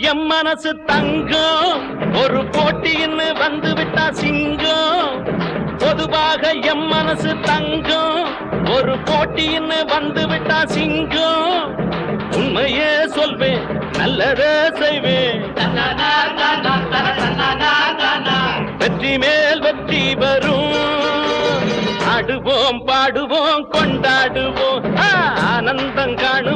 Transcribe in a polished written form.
M மனசு தங்கம் ஒரு போட்டின்னு வந்து விட்டா சிங்கம் பொதுவாக எம் மனசு தங்கம் ஒரு போட்டின்னு வந்து விட்டா சிங்கம் உண்மையே சொல்வேன் நல்லதே செய்வேன் வெற்றி மேல் வெற்றி வரும் ஆடுவோம் பாடுவோம் கொண்டாடுவோம் ஆனந்தம் காணும்